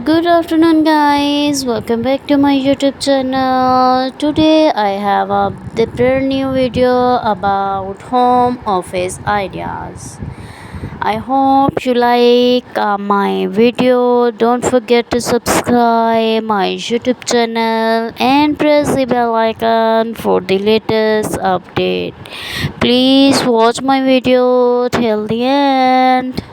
Good afternoon, guys. Welcome back to my YouTube channel. Today, I have a brand new video about home office ideas. I hope you like my video. Don't forget to subscribe my YouTube channel and press the bell icon for the latest update. Please watch my video till the end.